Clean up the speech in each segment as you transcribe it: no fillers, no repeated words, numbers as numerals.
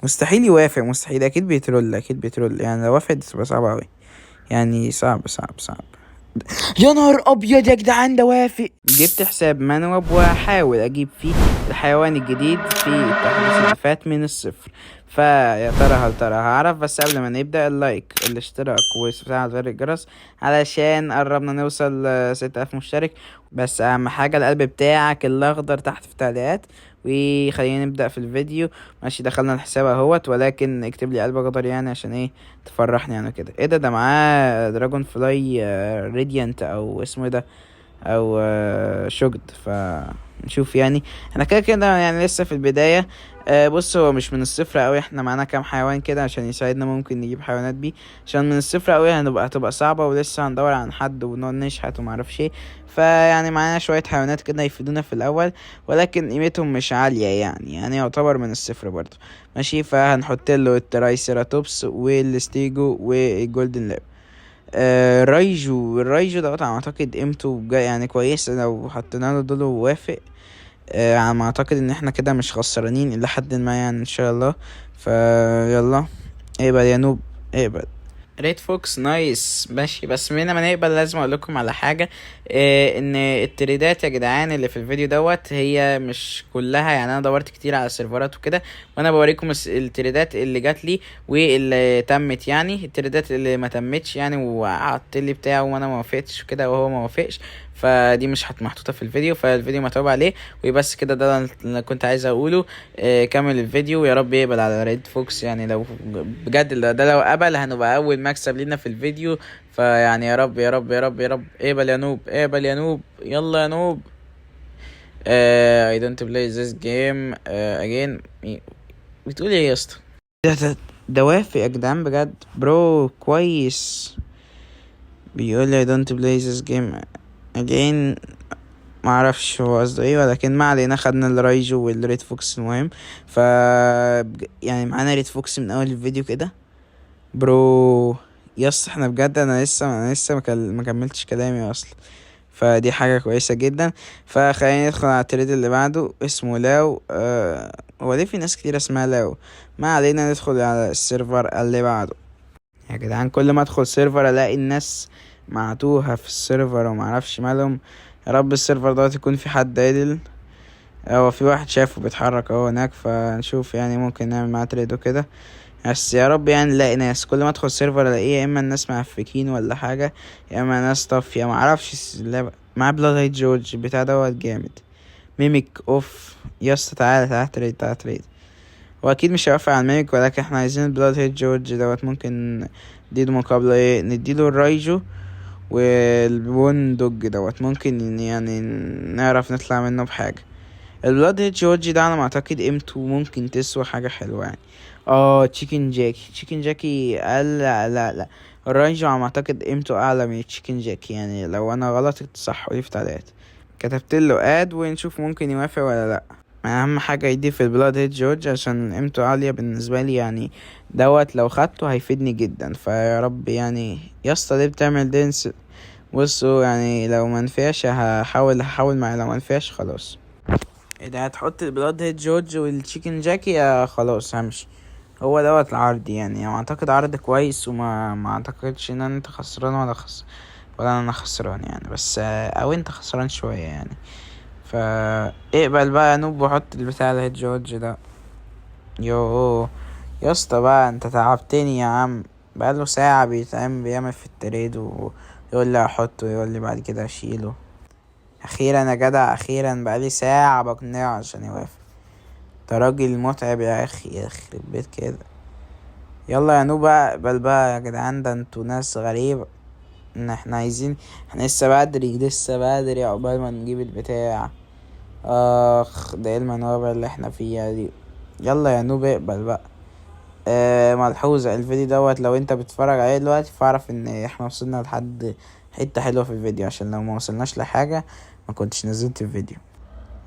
مستحيل يوافق، مستحيل، اكيد بيترول، اكيد بيترول. يعني لو وافق دي تبقى صعبة اوي. يعني صعب صعب صعب. يا نهار ابيض يا جدعان، ده وافق. جبت حساب منوب وهحاول اجيب فيه الحيوان الجديد في التحديث اللي فات من الصفر. فيا ترى هل ترى هعرف؟ بس قبل ما نبدأ، اللايك، الاشتراك، وتفعيل زر الجرس علشان قربنا نوصل 6000 مشترك. بس اهم حاجة القلب بتاعك الاخضر تحت في التعليقات. وخلينا نبدأ في الفيديو. ماشي، دخلنا الحساب اهوت، ولكن اكتب لي قلب اخضر يعني عشان ايه؟ تفرحني يعني كده. ايه ده معاه دراجون فلاي راديانت او اسمه ايه ده، او شوجد. فنشوف يعني. احنا كده كده يعني لسه في البداية. بص، هو مش من الصفر قوي، احنا معانا كام حيوان كده عشان يساعدنا، ممكن نجيب حيوانات بيه. عشان من الصفر قوي هتبقى صعبة، ولسه هندور عن حد ونقعد نشحت ومعرفش ايه. فيعني معانا شوية حيوانات كده يفيدونا في الأول، ولكن قيمتهم مش عالية يعني يعتبر من الصفر برضه. ماشي، فهنحط له الترايسيراتوبس والستيجو والجولدن لاب. الرايجو دوت على ما اعتقد قيمته يعني كويسة، لو حطينا له دول ووافق. على ما اعتقد ان احنا كده مش خسرانين الى حد ما يعني، ان شاء الله. فيلا، اقبل يا نوب، اقبل. ريد فوكس نايس، ماشي. بس من هنا ما نقبل لازم اقول لكم على حاجه. ان التريدات يا جدعان اللي في الفيديو دوت هي مش كلها يعني. انا دورت كتير على السيرفرات وكده، وانا بوريكم التريدات اللي جات لي واللي تمت. يعني التريدات اللي ما تمتش يعني وقعدت لي بتاعه وانا ما وافقتش وكده وهو ما وافقش، فدي مش محطوطه في الفيديو، فالفيديو متعوب عليه. وبس كده، ده اللي كنت عايز اقوله. كمل الفيديو، يا رب يقبل على ريد فوكس يعني. لو بجد ده لو قبل هنبقى اول مكسب لينا في الفيديو. فيعني يا رب يا رب يا رب يا رب، اقبل يا نوب، اقبل يا نوب، يلا يا نوب. I don't play this game again. بتقول ايه يا اسطى؟ ده وافق يا جدعان بجد، برو كويس. بيقول لي I don't play this game again. ما اعرفش هو قصده ايه، ولكن ما علينا. خدنا الرايجو والريد فوكس المهم. ف يعني معانا ريد فوكس من اول الفيديو كده، برو. يس، احنا بجد انا لسه ما كملتش كلامي اصلا. فدي حاجة كويسة جدا. فخلينا ندخل على التريد اللي بعده، اسمه لاو. هو ليه في ناس كتير اسمها لاو؟ ما علينا، ندخل على السيرفر اللي بعده. يا جدعان، كل ما ادخل سيرفر الاقي الناس معتوهة في السيرفر ومعرفش مالهم. يا رب السيرفر دوت يكون في حد عدل. هو في واحد شافه بيتحرك اهو هناك، فنشوف يعني ممكن نعمل معاه تريد وكده. بس يا رب يعني نلاقي ناس. كل ما ادخل سيرفر الاقيه يا اما الناس معفكين ولا حاجه، يا اما ناس طافيه معرفش اللعبة. مع بلاد هاي جورج بتاع دوت جامد. ميميك اوف. يسطا، تعالى تريد، تعالى تريد. هو اكيد مش هيوافق على الميميك، ولكن احنا عايزين البلاد هيد جورج دوت. ممكن نديله مقابله ايه؟ نديله الرايجو والبون دوج دوت. ممكن يعني نعرف نطلع منه بحاجه. البلاد هيد جورج ده انا ما اعتقد قيمته ممكن تسوى حاجه حلوه يعني. تشيكن جاكي اقل. لا الرانجو على ما اعتقد قيمته اعلى من تشيكن جاكي يعني. لو انا غلط تصحوا لي في تعليقات. كتبت له اد ونشوف ممكن يوافق ولا لا. اهم حاجه يضيف البلاد هيد جورج عشان قيمته عاليه بالنسبه لي يعني. دوت لو خدته هيفيدني جدا، فيا رب يعني. يا اسطى ليه بتعمل دينس؟ بصوا يعني، لو منفعش هحاول معاه، لو منفعش خلاص. ايه ده؟ هتحط البلاد هيد جورج والتشيكن جاكي؟ خلاص همشي. هو دوت العرض يعني اعتقد عرض كويس، ما اعتقدش ان انت خسران ولا انا خسران يعني. بس او انت خسران شوية يعني. اقبل بقى يا نوب وحط البتاع الهيد جورج ده. يو يا اسطى بقى، انت تعبتني يا عم. بقاله ساعة بيعمل في التريد ويقول لي احطه، يقول لي بعد كده اشيله. اخيرا يا جدع، اخيرا بقالي ساعة بقنعه عشان يوافق. ده راجل متعب يا اخي، يخرب بيت كده. يلا يا نوبة، اقبل بقى يا جدعان، ده انتوا ناس غريبة. ان احنا لسه بدري عقبال ما نجيب البتاع. ده ايه المنوبة اللي احنا فيها دي؟ يلا يا نوب اقبل بقى. ملحوظة، الفيديو دوت لو انت بتتفرج عليه دلوقتي فاعرف ان احنا وصلنا لحد حتة حلوة في الفيديو، عشان لو ما وصلناش لحاجة ما كنتش نزلت الفيديو.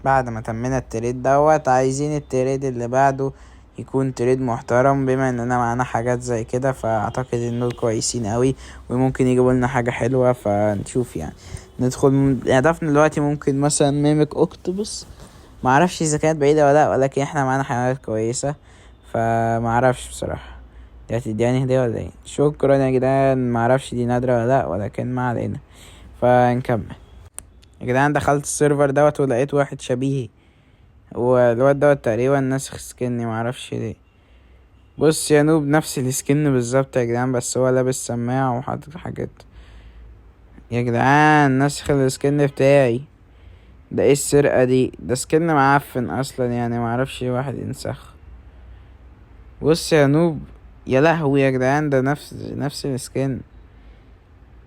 بعد ما تمينا التريد دوت، عايزين التريد اللي بعده يكون تريد محترم. بما اننا معانا حاجات زي كده، فاعتقد ان دول كويسين قوي وممكن يجيبوا لنا حاجه حلوه. فنشوف يعني. ندخل هدفنا دلوقتي ممكن مثلا ميمك اوكتوبس. ما اعرفش اذا كانت بعيده ولا لا، ولكن احنا معانا حيوانات كويسه. فمعرفش بصراحة دي هتدياني هدية ولا ايه. شكرا يا جدعان، معرفش دي نادرة ولا لا، ولكن ما علينا. فنكمل يا جدعان. دخلت السيرفر ولقيت واحد شبيهي، والواد تقريبا ناسخ سكني، معرفش ليه. بص يا نوب، نفس السكن بالظبط يا جدعان، بس هو لابس سماعة وحاطط حاجات. يا جدعان نسخ السكن بتاعي ده، ايه السرقة دي؟ ده سكن معفن اصلا يعني، معرفش واحد ينسخ. بص يا نوب، يا لهوي يا جدعان، ده نفس السكن.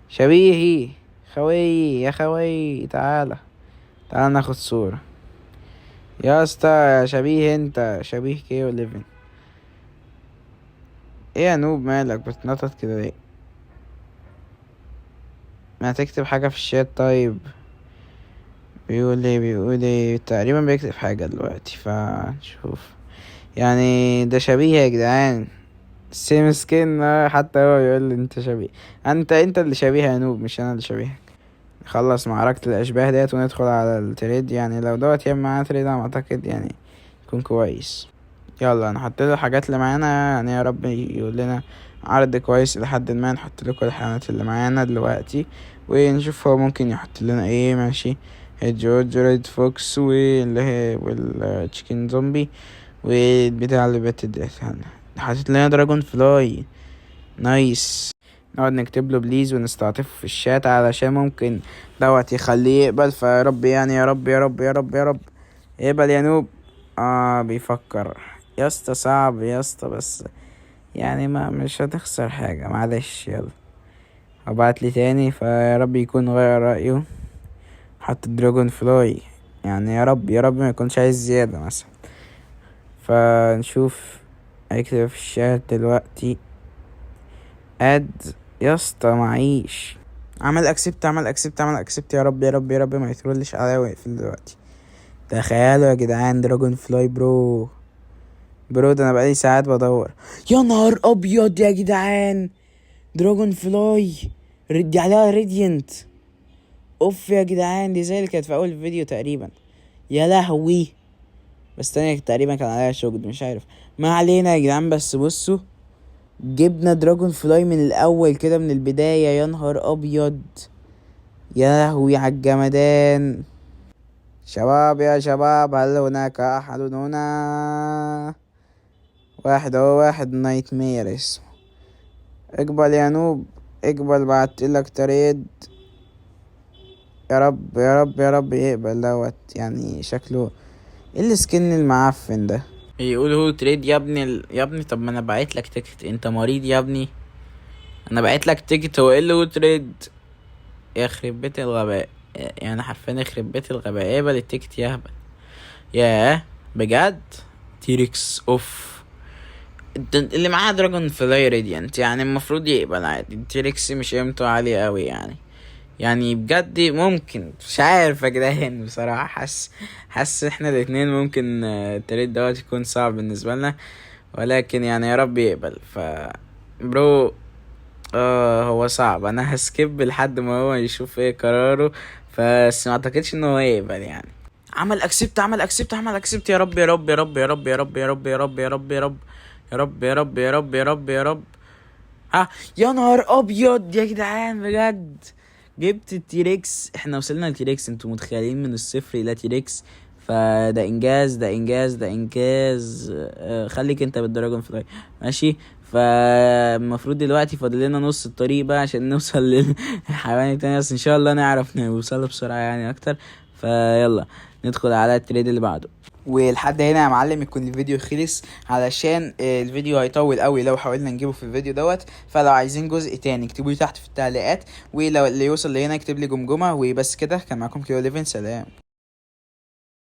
شبيهي خوي يا خوي، تعالى ناخد صورة يا اسطى. يا شبيه، انت شبيه كيو 11. ايه يا نوب مالك بتنطط كده ليه؟ ما تكتب حاجة في الشات طيب. بيقول ايه تقريبا، بيكتب حاجة دلوقتي فنشوف. يعني ده شبيه يا جدعان، سيم سكين. حتى هو يقول لي انت شبيه. انت اللي شبيه يا نوب، مش انا اللي شبيهك. نخلص معركة الاشباه ديت وندخل على التريد. يعني لو يبقى معانا تريد، انا اعتقد يعني يكون كويس. يلا نحط له الحاجات اللي معانا، يعني يا رب يقول لنا عرض كويس لحد ما نحط له كل الحيوانات اللي معانا دلوقتي، ونشوف هو ممكن يحط لنا ايه. ماشي، جورج ريد فوكس واللي هي والتشيكن زومبي والبتاع اللي بتدي حاطط لنا دراجون فلاي. نايس. نقعد نكتب له بليز ونستعطفه في الشات، علشان ممكن يخليه يقبل. فيا رب يعني، يا رب يا رب يا رب يا رب يقبل يا نوب. بيفكر يا اسطى، صعب يا اسطى، بس يعني ما مش هتخسر حاجة، معلش. يلا ابعت لي تاني، فيا رب يكون غير رأيه، حط دراجون فلاي. يعني يا رب يا رب ما يكونش عايز زيادة مثلا. فنشوف هيكتب في الشات دلوقتي اد يا اسطى. معيش. عمل اكسبت يا رب يا رب يا رب ما يترولش عليا ويقفل دلوقتي. تخيلوا يا جدعان، دراجون فلاي برو. ده انا بقالي ساعات بدور. يا نهار ابيض يا جدعان، دراجون فلاي دي عليها راديانت. اوف يا جدعان، دي زي اللي كانت في اول فيديو تقريبا. يا لهوي، بس تانية تقريبا كان عليها شوجد، مش عارف. ما علينا يا جدعان. بس بصوا، جبنا دراجون فلاي من الاول كده، من البداية. يا نهار ابيض، يا لهوي على الجمدان. شباب يا شباب، هل هناك احد هنا؟ واحد نايت مير اسمه. اقبل يا نوب اقبل، بعتلك تريد. يا رب يا رب يا رب يقبل يعني شكله ايه السكن المعفن ده. يقول هو تريد يا ابني يا ابني. طب ما انا بعت لك تيكت، انت مريض يا ابني؟ انا بعت لك تيكت، هو ايه اللي هو تريد؟ يخرب بيت الغباء، يعني حرفيا يخرب بيت الغباء. اقبل التيكت يا هبل. ياه بجد. تيركس اوف، اللي معاه دراجون فلاي راديانت يعني المفروض يقبل عادي. تيركس مش قيمته عالية قوي يعني بجد ممكن. مش عارف يا جدعان بصراحة، حاسس احنا الاتنين ممكن التريد يكون صعب بالنسبة لنا، ولكن يعني يا رب يقبل. برو هو صعب. انا هسكيب لحد ما هو يشوف ايه قراره، بس ما اعتقدش ان هو يقبل يعني. عمل اكسبت. يا رب يا رب يا رب يا رب يا رب يا رب يا رب يا رب يا رب يا رب يا رب يا رب يا رب يا رب. يا نهار ابيض يا جدعان، بجد جبت التيركس. احنا وصلنا للتيركس، انتوا متخيلين؟ من الصفر الى تيركس. فده انجاز. خليك انت بالدراجون فلاي. ماشي. فالمفروض دلوقتي فاضل لنا نص الطريق بقى عشان نوصل للحيوان التاني، بس ان شاء الله نعرف نوصل بسرعة يعني اكتر. فيلا ندخل على التريد اللي بعده. ولحد هنا يا معلم يكون الفيديو خلص، علشان الفيديو هيطول قوي لو حاولنا نجيبه في الفيديو فلو عايزين جزء تاني اكتبوا لي تحت في التعليقات، ولو اللي يوصل لهنا يكتب لي جمجمة. وبس كده، كان معاكم كيو 11. سلام.